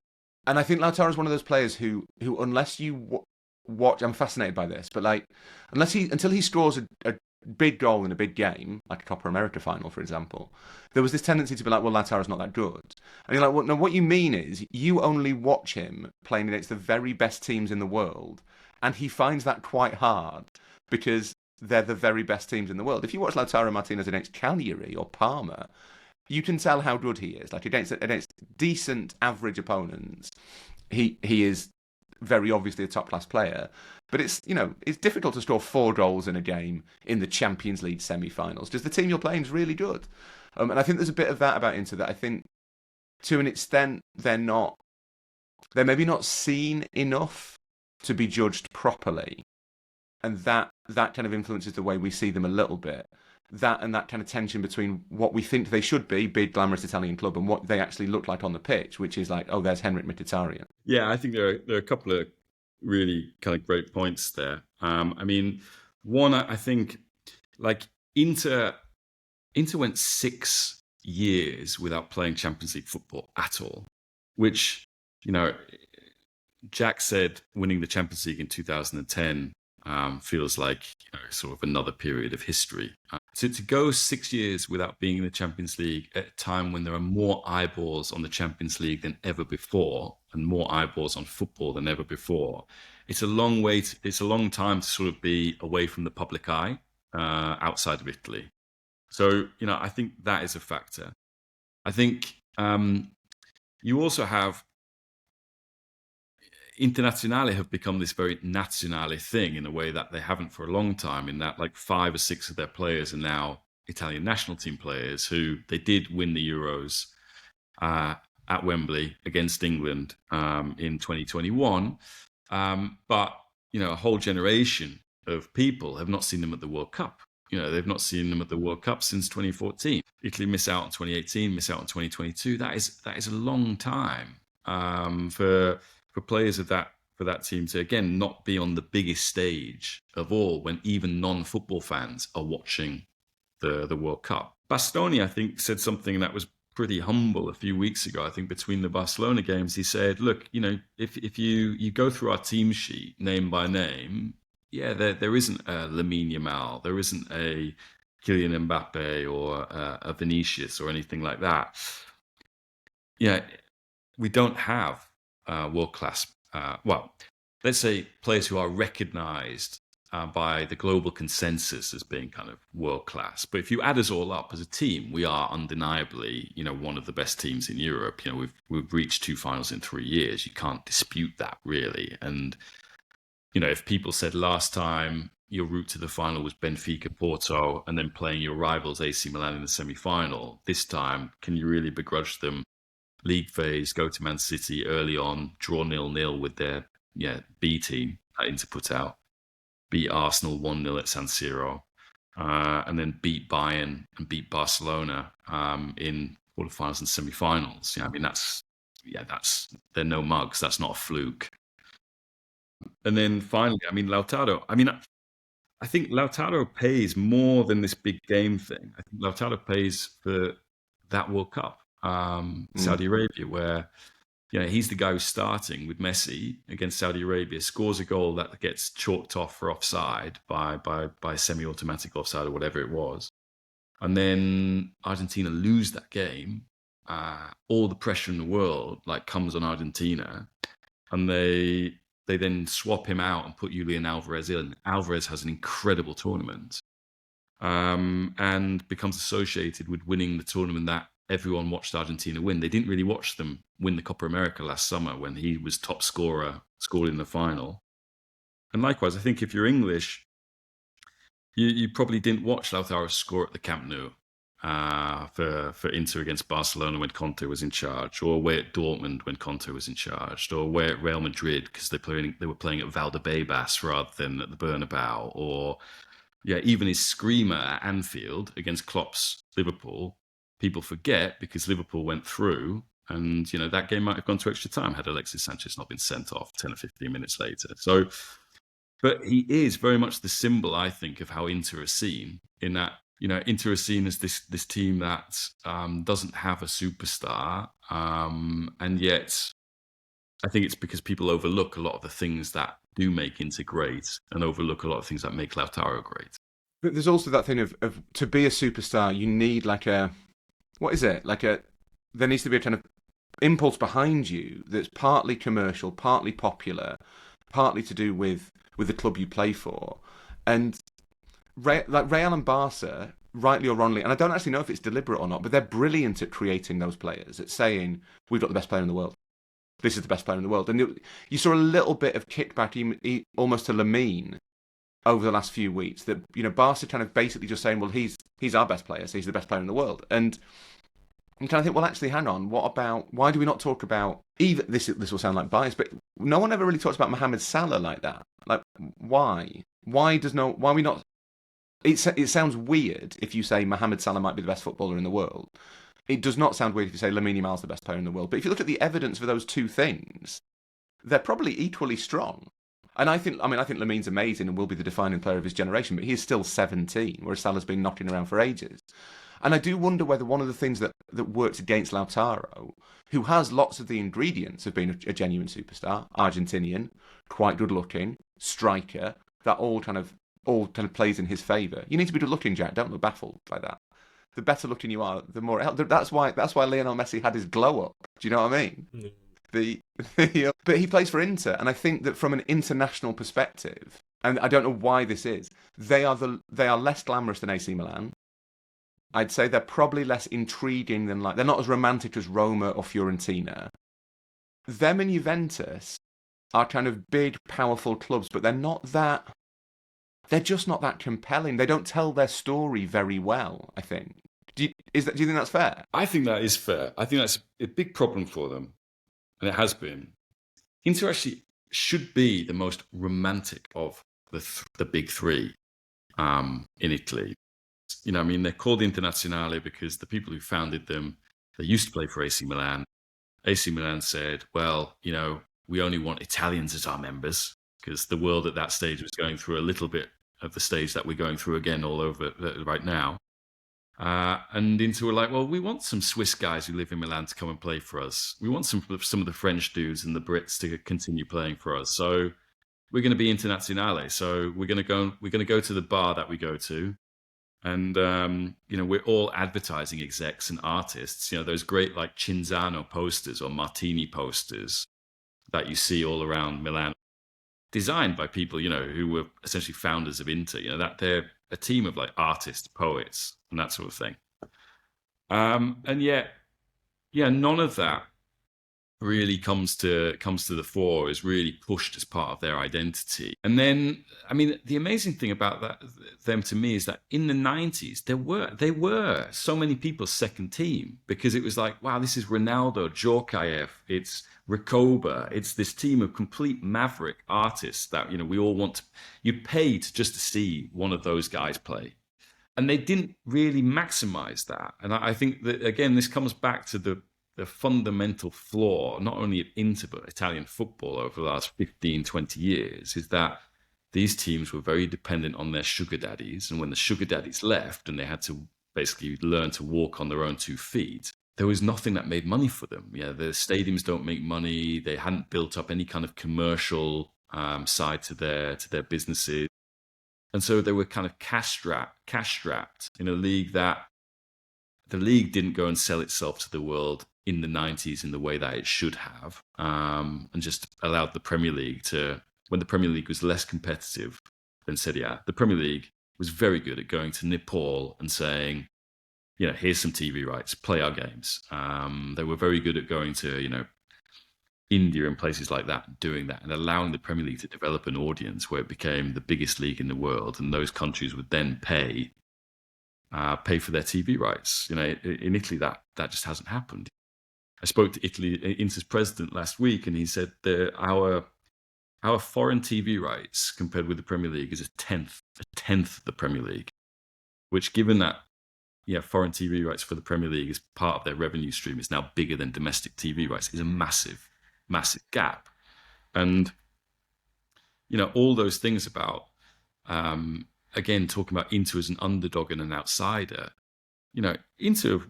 I think Lautaro is one of those players who unless you watch, I'm fascinated by this, but like until he scores a big goal in a big game, like a Copa America final, for example, there was this tendency to be like, well, Lautaro's not that good. And you're like, well, no, what you mean is you only watch him playing against the very best teams in the world, and he finds that quite hard because they're the very best teams in the world. If you watch Lautaro Martinez against Cagliari or Parma, you can tell how good he is. Like against decent, average opponents, he is very obviously a top-class player. But it's difficult to score 4 goals in a game in the Champions League semi-finals because the team you're playing is really good. And I think there's a bit of that about Inter that I think, to an extent, they're maybe not seen enough to be judged properly, and that kind of influences the way we see them a little bit. That and that kind of tension between what we think they should be, big glamorous Italian club, and what they actually look like on the pitch, which is like, oh, there's Henrik Mkhitaryan. Yeah, I think there are a couple of really kind of great points there. I mean, one, I think, like Inter went 6 years without playing Champions League football at all, which, Jack said winning the Champions League in 2010 feels like sort of another period of history. So to go 6 years without being in the Champions League at a time when there are more eyeballs on the Champions League than ever before, and more eyeballs on football than ever before, it's a long time to sort of be away from the public eye outside of Italy. So, I think that is a factor. I think you also have Internazionale have become this very nazionale thing in a way that they haven't for a long time, in that like 5 or 6 of their players are now Italian national team players who they did win the Euros at Wembley against England in 2021. But, a whole generation of people have not seen them at the World Cup. They've not seen them at the World Cup since 2014. Italy miss out in 2018, miss out in 2022. That is a long time for players for that team to, again, not be on the biggest stage of all when even non-football fans are watching the World Cup. Bastoni, I think, said something that was pretty humble a few weeks ago. I think between the Barcelona games, he said, look, if you go through our team sheet name by name, yeah, there isn't a Lamine Yamal, there isn't a Kylian Mbappe or a Vinicius or anything like that. Yeah, we don't have world-class, let's say players who are recognized by the global consensus as being kind of world-class. But if you add us all up as a team, we are undeniably, one of the best teams in Europe. We've reached 2 finals in 3 years. You can't dispute that, really. And, if people said last time your route to the final was Benfica, Porto, and then playing your rivals AC Milan in the semi-final, this time, can you really begrudge them league phase, go to Man City early on, draw 0-0 with their B team that Inter put out, beat Arsenal 1-0 at San Siro, and then beat Bayern and beat Barcelona in quarterfinals and semi-finals. I mean, they're no mugs. That's not a fluke. And then finally, I mean, Lautaro. I mean, I think Lautaro pays more than this big game thing. I think Lautaro pays for that World Cup. Saudi Arabia, where he's the guy who's starting with Messi against Saudi Arabia, scores a goal that gets chalked off for offside by semi-automatic offside or whatever it was. And then Argentina lose that game. All the pressure in the world comes on Argentina, and they then swap him out and put Julian Alvarez in. Alvarez has an incredible tournament, and becomes associated with winning the tournament that everyone watched Argentina win. They didn't really watch them win the Copa America last summer when he was top scorer, scored in the final. And likewise, I think if you're English, you probably didn't watch Lautaro score at the Camp Nou for Inter against Barcelona when Conte was in charge, or away at Dortmund when Conte was in charge, or away at Real Madrid because they were playing at Valdebebas rather than at the Bernabeu, or even his screamer at Anfield against Klopp's Liverpool. People forget because Liverpool went through, and that game might have gone to extra time had Alexis Sanchez not been sent off 10 or 15 minutes later. So, but he is very much the symbol, I think, of how Inter are seen. In that, Inter are seen as this team that doesn't have a superstar, and yet I think it's because people overlook a lot of the things that do make Inter great, and overlook a lot of things that make Lautaro great. But there's also that thing of to be a superstar, you need there needs to be a kind of impulse behind you that's partly commercial, partly popular, partly to do with the club you play for. And Real and Barca, rightly or wrongly, and I don't actually know if it's deliberate or not, but they're brilliant at creating those players, at saying, we've got the best player in the world. This is the best player in the world. And you saw a little bit of kickback almost to Lamine over the last few weeks, that Barca kind of basically just saying, well, he's our best player, so he's the best player in the world. And you kind of think, well, actually, hang on, why do we not talk about, even this will sound like bias, but no one ever really talks about Mohamed Salah like that. Like, why? Why we not? It sounds weird if you say Mohamed Salah might be the best footballer in the world. It does not sound weird if you say Lamine Yamal's the best player in the world. But if you look at the evidence for those two things, they're probably equally strong. And I think Lamine's amazing and will be the defining player of his generation, but he is still 17, whereas Salah's been knocking around for ages. And I do wonder whether one of the things that works against Lautaro, who has lots of the ingredients of being a genuine superstar, Argentinian, quite good looking, striker, that all kind of plays in his favour. You need to be good looking, Jack. Don't look baffled by that. The better looking you are, the more. That's why Lionel Messi had his glow up. Do you know what I mean? Mm. But he plays for Inter, and I think that from an international perspective, and I don't know why this is, they are less glamorous than AC Milan. I'd say they're probably less intriguing than they're not as romantic as Roma or Fiorentina. Them and Juventus are kind of big, powerful clubs, but they're just not that compelling. They don't tell their story very well, I think. Do you think that's fair? I think that is fair. I think that's a big problem for them, and it has been. Inter actually should be the most romantic of the big three in Italy. They're called Internazionale because the people who founded them, they used to play for AC Milan. AC Milan said, well, we only want Italians as our members, because the world at that stage was going through a little bit of the stage that we're going through again all over right now. And Inter were like, well, we want some Swiss guys who live in Milan to come and play for us. We want some of the French dudes and the Brits to continue playing for us. So we're going to be Internazionale. So we're going to go to the bar that we go to. And, we're all advertising execs and artists, those great Cinzano posters or Martini posters that you see all around Milan, designed by people, who were essentially founders of Inter, that they're a team of artists, poets, and that sort of thing. And yet, none of that really comes to the fore, is really pushed as part of their identity. And then, the amazing thing about them to me is that in the 90s, they were so many people's second team, because it was like, wow, this is Ronaldo, Djorkaeff, it's Recoba, it's this team of complete maverick artists that, we all want to, you paid just to see one of those guys play. And they didn't really maximize that. And I think that, again, this comes back to the fundamental flaw, not only of Inter, but Italian football over the last 15, 20 years, is that these teams were very dependent on their sugar daddies. And when the sugar daddies left and they had to basically learn to walk on their own 2 feet, there was nothing that made money for them. Yeah, the stadiums don't make money. They hadn't built up any kind of commercial side to their businesses, and so they were kind of cash strapped in a league that the league didn't go and sell itself to the world in the 90s in the way that it should have, and just allowed the Premier League to, when the Premier League was less competitive than Serie A, the Premier League was very good at going to Nepal and saying, here's some TV rights, play our games. They were very good at going to, India and places like that, and doing that and allowing the Premier League to develop an audience where it became the biggest league in the world, and those countries would then pay for their TV rights. In Italy, that just hasn't happened. I spoke to Inter's president last week, and he said that our foreign TV rights compared with the Premier League is a tenth of the Premier League, which, given that foreign TV rights for the Premier League is part of their revenue stream, is now bigger than domestic TV rights, is a massive gap. And all those things about again, talking about Inter as an underdog and an outsider, Inter,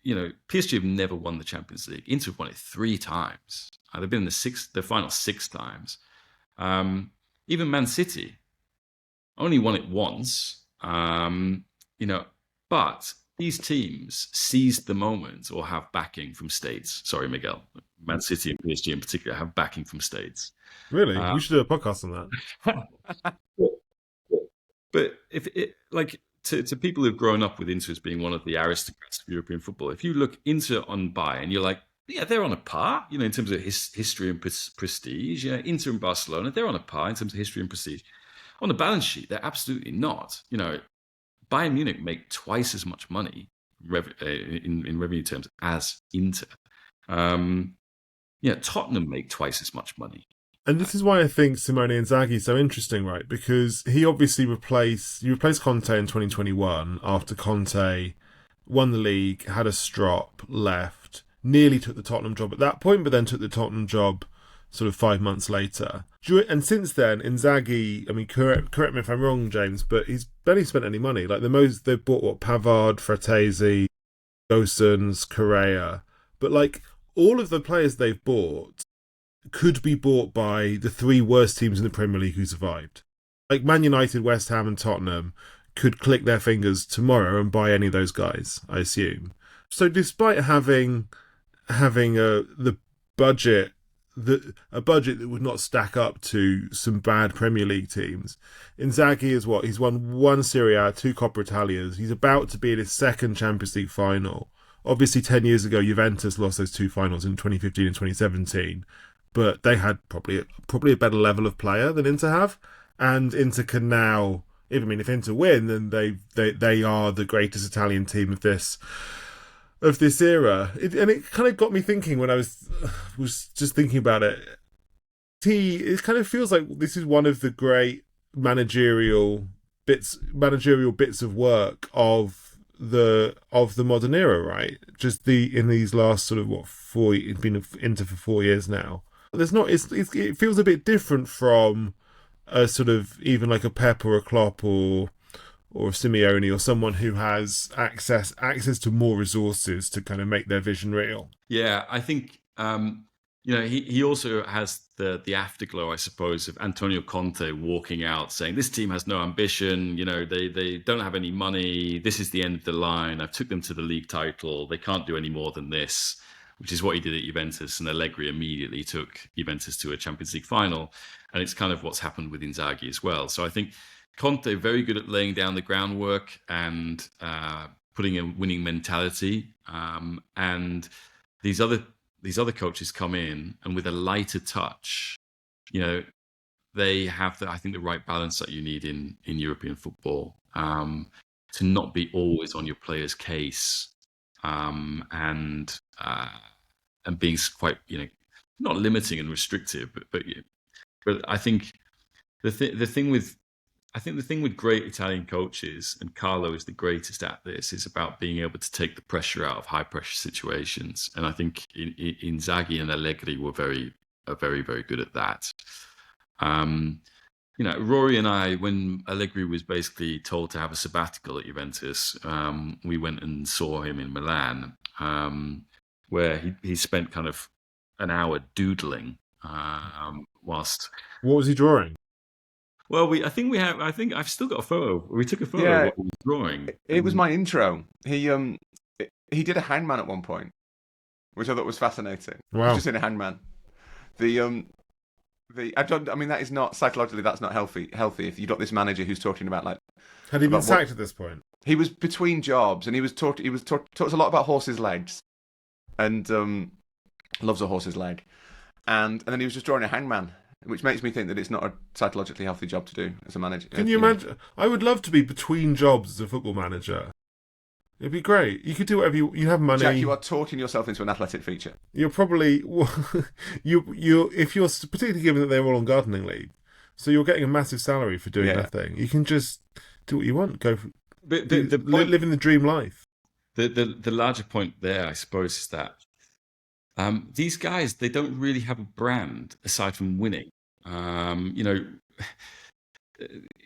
PSG have never won the Champions League. Inter have won it 3 times. They've been in the final 6 times. Even Man City only won it once. But these teams seized the moment or have backing from states. Sorry, Miguel. Man City and PSG in particular have backing from states. Really? We should do a podcast on that. But if it, to people who've grown up with Inter as being one of the aristocrats of European football, if you look Inter on Bayern, you're like, yeah, they're on a par, in terms of history and prestige. Yeah, Inter and Barcelona, they're on a par in terms of history and prestige. On the balance sheet, they're absolutely not. Bayern Munich make twice as much money in revenue terms as Inter. Tottenham make twice as much money. And this is why I think Simone Inzaghi is so interesting, right? Because he obviously replaced Conte in 2021 after Conte won the league, had a strop, left, nearly took the Tottenham job at that point, but then took the Tottenham job sort of 5 months later. And since then, Inzaghi, I mean, correct me if I'm wrong, James, but he's barely spent any money. Like they've bought Pavard, Fratesi, Gosens, Correa, but all of the players they've bought could be bought by the 3 worst teams in the Premier League who survived. Like Man United, West Ham and Tottenham could click their fingers tomorrow and buy any of those guys, I assume. So despite having the budget, a budget that would not stack up to some bad Premier League teams, Inzaghi is what? He's won 1 Serie A, 2 Coppa Italias. He's about to be in his 2nd Champions League final. Obviously, 10 years ago, Juventus lost those 2 finals in 2015 and 2017. But they had probably a better level of player than Inter have, and Inter can now. If Inter win, then they are the greatest Italian team of this era. And it kind of got me thinking when I was just thinking about it. It kind of feels like this is one of the great managerial bits of work of the modern era, right? Just in these last sort of 4. It's been Inter for 4 years now. There's not. It feels a bit different from a sort of even like a Pep or a Klopp or Simeone or someone who has access to more resources to kind of make their vision real. Yeah, I think he also has the afterglow, I suppose, of Antonio Conte walking out saying this team has no ambition. They don't have any money. This is the end of the line. I've took them to the league title. They can't do any more than this. Which is what he did at Juventus, and Allegri immediately took Juventus to a Champions League final. And it's kind of what's happened with Inzaghi as well. So I think Conte very good at laying down the groundwork and putting a winning mentality. And these other coaches come in, and with a lighter touch, they have the right balance that you need in European football, to not be always on your player's case. And being quite, not limiting and restrictive, but I think the thing with great Italian coaches, and Carlo is the greatest at this, is about being able to take the pressure out of high pressure situations. And I think Inzaghi and Allegri were very, very good at that. Rory and I, when Allegri was basically told to have a sabbatical at Juventus, we went and saw him in Milan. where he spent kind of an hour doodling whilst. What was he drawing? Well, I think I've still got a photo. We took a photo of what he was drawing. It was my intro. He did a hangman at one point, which I thought was fascinating. Wow. He was just in a hangman. I mean, that is not psychologically. That's not healthy. If you've got this manager who's talking about like. Had he been sacked at this point? He was between jobs, and he talked a lot about horses' legs, and loves a horse's leg, and then he was just drawing a hangman, which makes me think that it's not a psychologically healthy job to do as a manager. Can you imagine? I would love to be between jobs as a football manager. It'd be great. You could do whatever you have money. Jack, you are talking yourself into an athletic feature. You're probably if you're particularly given that they're all on gardening leave, so you're getting a massive salary for doing nothing. You can just do what you want. Go for, living the dream life. The larger point there, I suppose, is that these guys, they don't really have a brand aside from winning.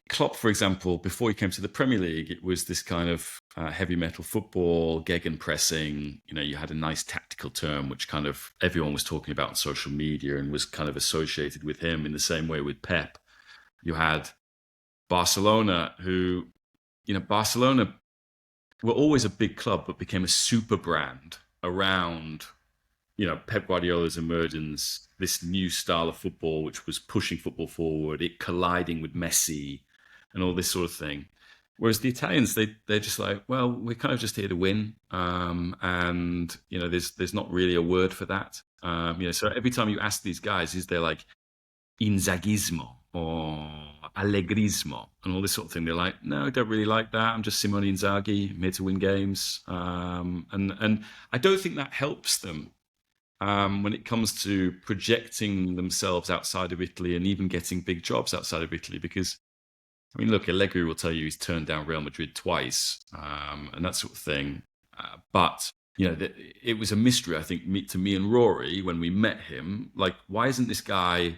Klopp, for example, before he came to the Premier League, it was this kind of heavy metal football, gegenpressing. You had a nice tactical term, which kind of everyone was talking about on social media and was kind of associated with him in the same way with Pep. You had Barcelona, who, Barcelona were always a big club, but became a super brand around, Pep Guardiola's emergence, this new style of football, which was pushing football forward, it colliding with Messi and all this sort of thing. Whereas the Italians, they're just like, well, we're kind of just here to win. And, there's not really a word for that. So every time you ask these guys, is there like Inzaghismo or Allegrismo and all this sort of thing? They're like, no, I don't really like that. I'm just Simone Inzaghi. I'm here to win games. And I don't think that helps them when it comes to projecting themselves outside of Italy and even getting big jobs outside of Italy. Because, I mean, look, Allegri will tell you he's turned down Real Madrid twice and that sort of thing. But, it was a mystery, I think, to me and Rory when we met him. Like, why isn't this guy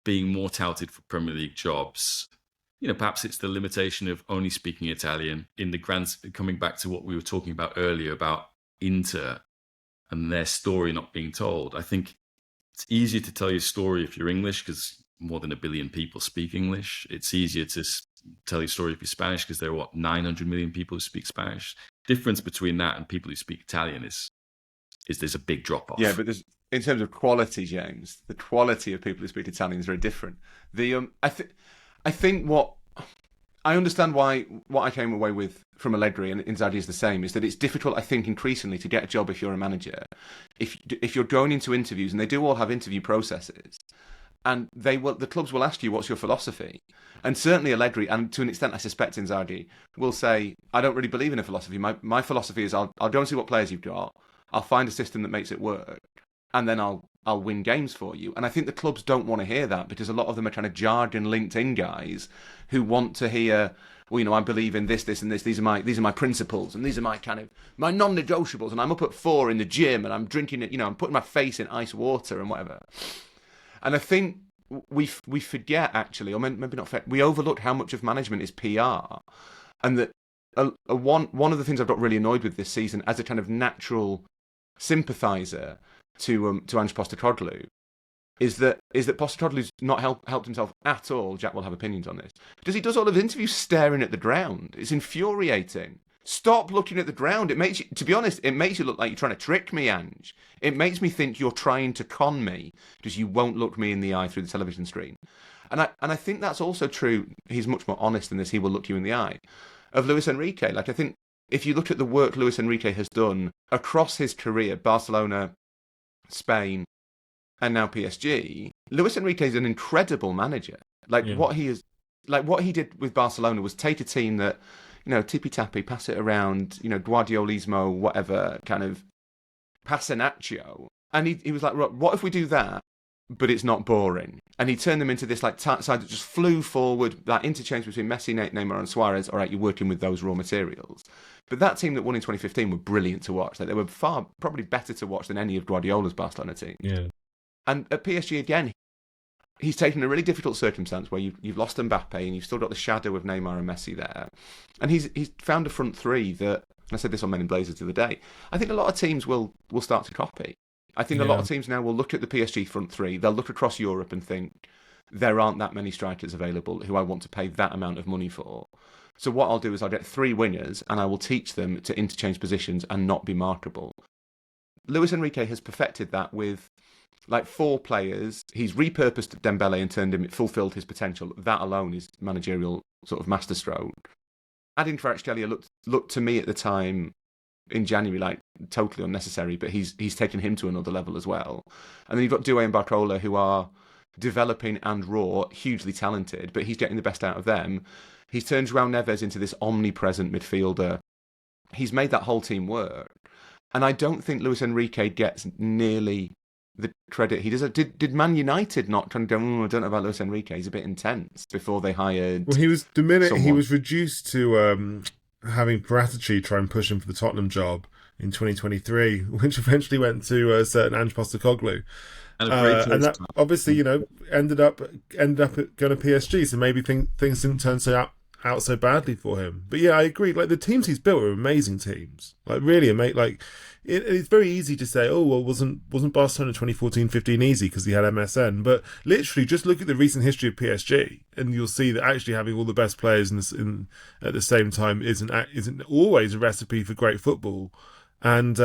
being more touted for Premier League jobs? Perhaps it's the limitation of only speaking Italian in the grand, coming back to what we were talking about earlier about Inter and their story not being told. I think it's easier to tell your story if you're English because more than 1 billion people speak English. It's easier to tell your story if you're Spanish because there are 900 million people who speak Spanish. Difference between that and people who speak Italian is there's a big drop off. Yeah, but in terms of quality, James, the quality of people who speak Italian is very different. I think what I understand what I came away with from Allegri and Inzaghi is the same, is that it's difficult, I think, increasingly to get a job if you're a manager. If you're going into interviews, and they do all have interview processes, and the clubs will ask you, what's your philosophy? And certainly Allegri, and to an extent I suspect Inzaghi, will say, I don't really believe in a philosophy. My philosophy is I'll go and see what players you've got, I'll find a system that makes it work, and then I'll win games for you. And I think the clubs don't want to hear that because a lot of them are kind of jargon LinkedIn guys who want to hear, well, I believe in this, this, and this. These are my principles, and these are my my non-negotiables. And I'm up at 4 in the gym, and I'm drinking it. I'm putting my face in ice water and whatever. And I think we forget actually, or maybe not forget, we overlook how much of management is PR, and that one of the things I've got really annoyed with this season as a kind of natural sympathiser to Ange Postecoglou is that Postecoglou's not helped himself at all. Jack will have opinions on this. Because he does all of his interviews staring at the ground. It's infuriating. Stop looking at the ground. It makes you, to be honest, it makes you look like you're trying to trick me, Ange. It makes me think you're trying to con me because you won't look me in the eye through the television screen. And I think that's also true. He's much more honest than this. He will look you in the eye. Of Luis Enrique, like I think if you look at the work Luis Enrique has done across his career, Barcelona, Spain, and now PSG, Luis Enrique is an incredible manager. What he did with Barcelona was take a team that, tippy-tappy, pass it around, Guardiolismo, whatever, kind of Passanaccio. And he was like, right, what if we do that, but it's not boring? And he turned them into this side that just flew forward, that interchange between Messi, Neymar and Suarez. All right, you're working with those raw materials. But that team that won in 2015 were brilliant to watch. They were probably better to watch than any of Guardiola's Barcelona teams. Yeah. And at PSG again, he's taken a really difficult circumstance where you've lost Mbappe and you've still got the shadow of Neymar and Messi there. And he's found a front three that I said this on Men in Blazers the other day. I think a lot of teams will start to copy. I think a lot Yeah. of teams now will look at the PSG front three. They'll look across Europe and think there aren't that many strikers available who I want to pay that amount of money for. So what I'll do is I'll get 3 wingers and I will teach them to interchange positions and not be markable. Luis Enrique has perfected that with like 4 players. He's repurposed Dembele and fulfilled his potential. That alone is managerial sort of masterstroke. Adding Kvaratskhelia looked to me at the time in January like totally unnecessary, but he's taken him to another level as well. And then you've got Doué and Barcola, who are developing and raw, hugely talented, but he's getting the best out of them. He's turned João Neves into this omnipresent midfielder. He's made that whole team work. And I don't think Luis Enrique gets nearly the credit he deserves. Did Man United not kind of go, I don't know about Luis Enrique, he's a bit intense, before they hired Well, he was the minute he someone? was reduced to having Paratici try and push him for the Tottenham job in 2023, which eventually went to a certain Ange Postecoglou. And a great And that first obviously, you know, ended up going to PSG. So maybe things didn't turn out so badly for him. But yeah, I agree. Like the teams he's built are amazing teams. Like really amazing. Like it's very easy to say, oh well, wasn't Barcelona 2014-15 easy because he had MSN? But literally, just look at the recent history of PSG, and you'll see that actually having all the best players at the same time isn't always a recipe for great football. And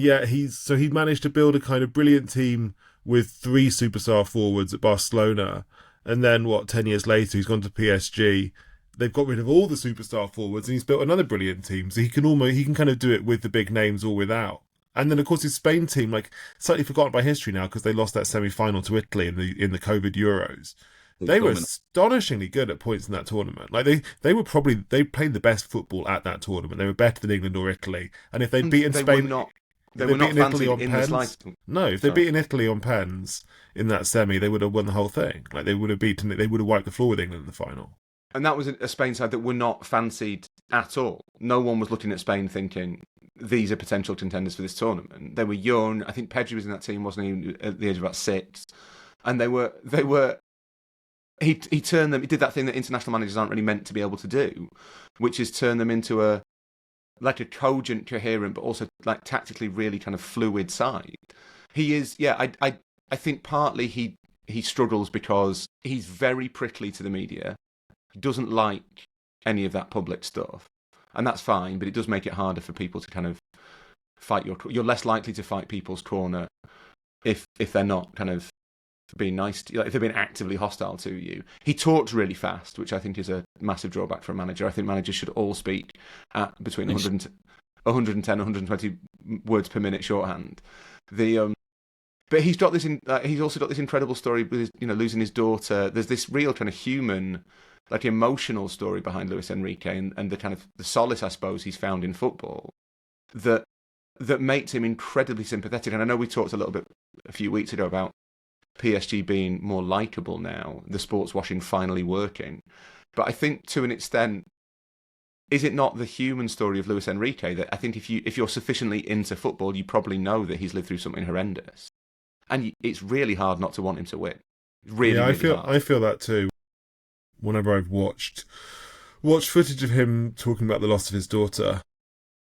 yeah, he managed to build a kind of brilliant team with 3 superstar forwards at Barcelona, and then 10 years later he's gone to PSG. They've got rid of all the superstar forwards, and he's built another brilliant team. So he can kind of do it with the big names or without. And then of course his Spain team, like slightly forgotten by history now because they lost that semi-final to Italy in the COVID Euros. They were astonishingly good at points in that tournament. Like they played the best football at that tournament. They were better than England or Italy. And if they'd beaten Spain, They were not fancied in the pens, slightest. no, if they'd beaten Italy on pens in that semi, they would have won the whole thing. Like they would have wiped the floor with England in the final. And that was a Spain side that were not fancied at all. No one was looking at Spain thinking these are potential contenders for this tournament. They were young. I think Pedri was in that team, wasn't he, at the age of about 6? And they were. He turned them. He did that thing that international managers aren't really meant to be able to do, which is turn them into a cogent, coherent, but also like tactically really kind of fluid side. He is. Yeah, I think partly he struggles because he's very prickly to the media. He doesn't like any of that public stuff, and that's fine. But it does make it harder for people to kind of fight you're less likely to fight people's corner if they're not kind of being nice to you, if they're being actively hostile to you. He talks really fast, which I think is a massive drawback for a manager. I think managers should all speak at between 110, 120 words per minute shorthand. But he's got this. He's also got this incredible story with his, losing his daughter. There's this real kind of human, like emotional story behind Luis Enrique, and the kind of the solace I suppose he's found in football that makes him incredibly sympathetic. And I know we talked a little bit a few weeks ago about PSG being more likeable now, the sports washing finally working. But I think to an extent, is it not the human story of Luis Enrique that I think if you're sufficiently into football, you probably know that he's lived through something horrendous, and it's really hard not to want him to win. Really, yeah, hard. I feel that too. Whenever I've watched footage of him talking about the loss of his daughter,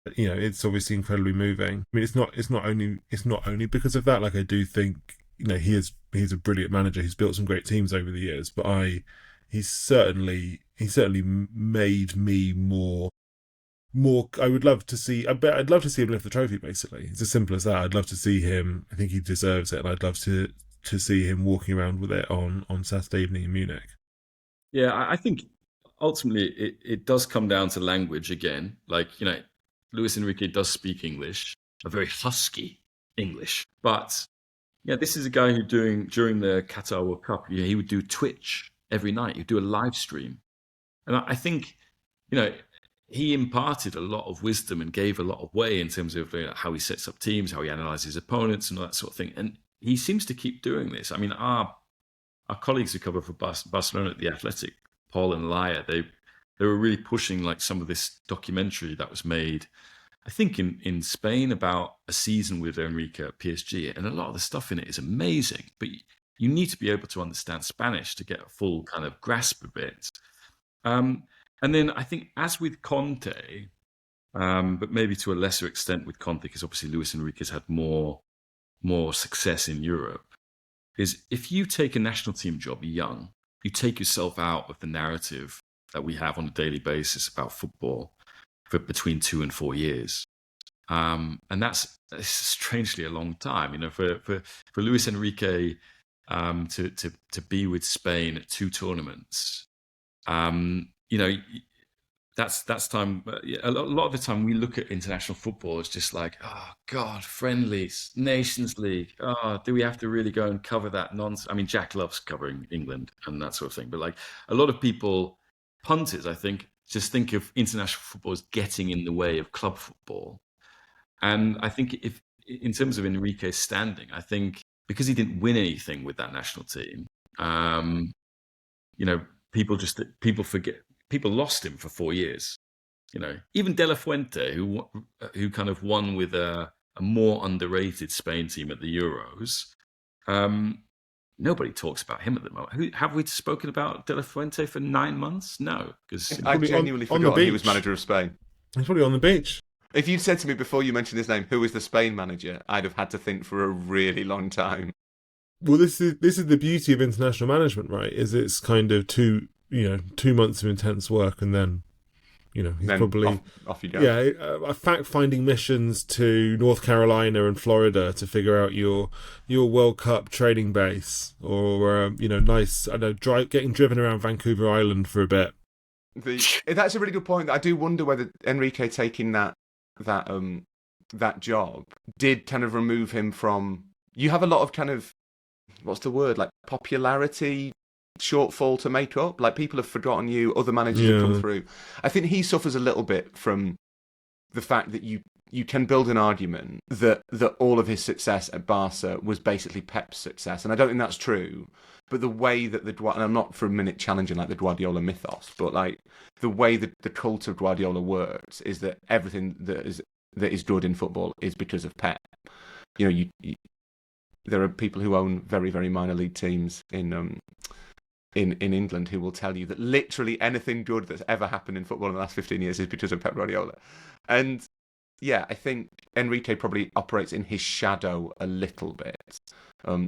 it's obviously incredibly moving. I mean, it's not only because of that. Like I do think he's a brilliant manager. He's built some great teams over the years, but he's certainly made me more. I'd love to see him lift the trophy. Basically, it's as simple as that. I'd love to see him. I think he deserves it, and I'd love to see him walking around with it on Saturday evening in Munich. Yeah, I think ultimately it does come down to language again. Like, Luis Enrique does speak English, a very husky English. But yeah, this is a guy who during the Qatar World Cup, he would do Twitch every night. He'd do a live stream. And I think, he imparted a lot of wisdom and gave a lot of way in terms of how he sets up teams, how he analyzes opponents and all that sort of thing. And he seems to keep doing this. I mean, our colleagues who cover for Barcelona at The Athletic, Paul and Laia, they were really pushing like some of this documentary that was made, I think in Spain, about a season with Enrique at PSG. And a lot of the stuff in it is amazing, but you need to be able to understand Spanish to get a full kind of grasp of it. And then I think, as with Conte, but maybe to a lesser extent with Conte, because obviously Luis Enrique's had more success in Europe, is if you take a national team job young, you take yourself out of the narrative that we have on a daily basis about football for between 2 and 4 years. And that's strangely a long time, for Luis Enrique to be with Spain at 2 tournaments. That's time. A lot of the time we look at international football, it's just like, oh God, friendlies, Nations League. Oh, do we have to really go and cover that nonsense? I mean, Jack loves covering England and that sort of thing, but like a lot of people, punters, I think, just think of international football as getting in the way of club football. And I think if, in terms of Enrique's standing, I think because he didn't win anything with that national team, people forget. People lost him for 4 years. Even De La Fuente, who kind of won with a more underrated Spain team at the Euros. Nobody talks about him at the moment. Have we spoken about De La Fuente for 9 months? No, because I genuinely forgot he was manager of Spain. He's probably on the beach. If you'd said to me before you mentioned his name, who was the Spain manager, I'd have had to think for a really long time. Well, this is the beauty of international management, right? Is it's kind of 2 months of intense work, and then he's then probably off you go. Yeah, fact-finding missions to North Carolina and Florida to figure out your World Cup training base, or nice, getting driven around Vancouver Island for a bit. That's a really good point. I do wonder whether Enrique taking that job did kind of remove him from. You have a lot of kind of, what's the word, like popularity shortfall to make up. Like, people have forgotten you, other managers have come through. I think he suffers a little bit from the fact that you can build an argument that all of his success at Barca was basically Pep's success, and I don't think that's true. But the way that and I'm not for a minute challenging like the Guardiola mythos, but like the way that the cult of Guardiola works is that everything that is good in football is because of Pep. There are people who own very, very minor league teams in England who will tell you that literally anything good that's ever happened in football in the last 15 years is because of Pep Guardiola. And yeah, I think Enrique probably operates in his shadow a little bit,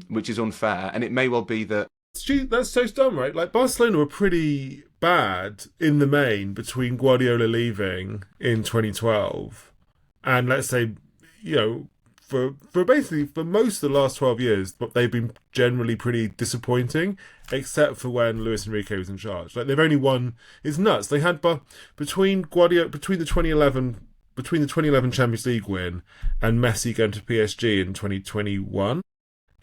which is unfair. And it may well be that... That's so dumb, right? Like, Barcelona were pretty bad in the main between Guardiola leaving in 2012 and, let's say, for most of the last 12 years, but they've been generally pretty disappointing, except for when Luis Enrique was in charge. Like, they've only won... It's nuts. They had between the 2011 Champions League win and Messi going to PSG in 2021.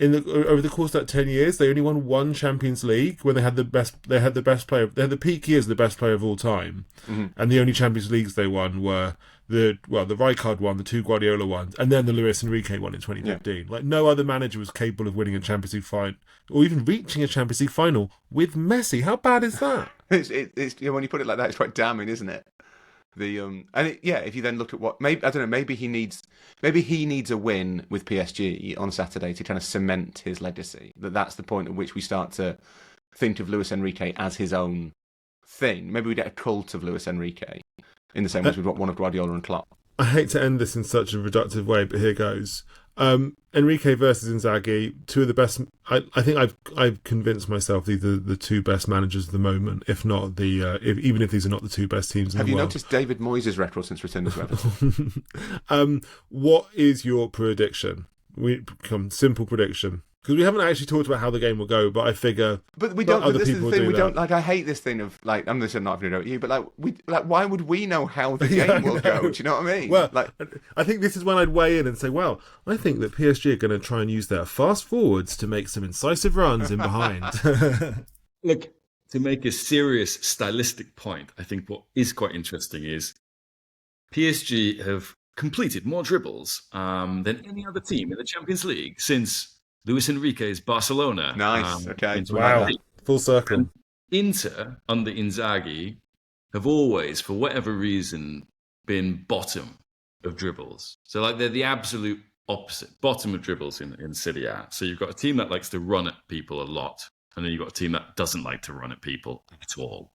Over the course of that 10 years, they only won 1 Champions League when they had the best player. They had the peak years of the best player of all time, and the only Champions Leagues they won were the Rijkaard one, the 2 Guardiola ones, and then the Luis Enrique one in 2015. Yeah. Like, no other manager was capable of winning a Champions League final or even reaching a Champions League final with Messi. How bad is that? It's when you put it like that, it's quite damning, isn't it? If you then look at maybe he needs a win with PSG on Saturday to kind of cement his legacy. That's the point at which we start to think of Luis Enrique as his own thing. Maybe we get a cult of Luis Enrique in the same way as we've got one of Guardiola and Klopp. I hate to end this in such a reductive way, but here goes. Enrique versus Inzaghi, 2 of the best. I think I've convinced myself these are the 2 best managers at the moment, if not even if these are not the 2 best teams in the world. Have you noticed David Moyes' record since returning to Everton? What is your prediction? Simple prediction. Because we haven't actually talked about how the game will go, but I figure. But we don't. This is the thing. We don't like. I hate this thing of like. I'm not having to know you, but why would we know how the game will go? Do you know what I mean? Well, I think this is when I'd weigh in and say, well, I think that PSG are going to try and use their fast forwards to make some incisive runs in behind. Look, to make a serious stylistic point, I think what is quite interesting is PSG have completed more dribbles than any other team in the Champions League since Luis Enrique's Barcelona. Nice. Okay. Wow. Full circle. And Inter, under Inzaghi, have always, for whatever reason, been bottom of dribbles. So, like, they're the absolute opposite, bottom of dribbles in Serie A. So you've got a team that likes to run at people a lot, and then you've got a team that doesn't like to run at people at all.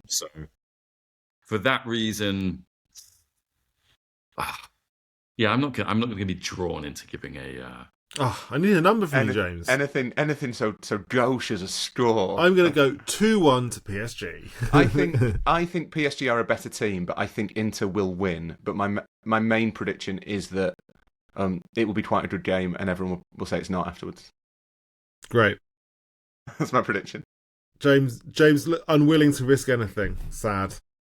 So, for that reason, Yeah, I'm not going to be drawn into giving a. Oh, I need a number from you, James. Anything so gauche as a score. I'm going to go 2-1 to PSG. I think PSG are a better team, but I think Inter will win. But my main prediction is that it will be quite a good game, and everyone will say it's not afterwards. Great. That's my prediction. James, unwilling to risk anything. Sad.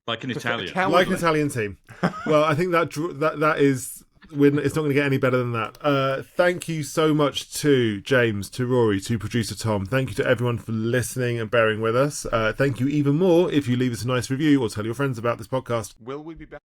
Like an Italian. Like an Italian team. Well, I think that is... It's not going to get any better than that. Thank you so much to James, to Rory, to producer Tom. Thank you to everyone for listening and bearing with us. Thank you even more if you leave us a nice review or tell your friends about this podcast. Will we be back?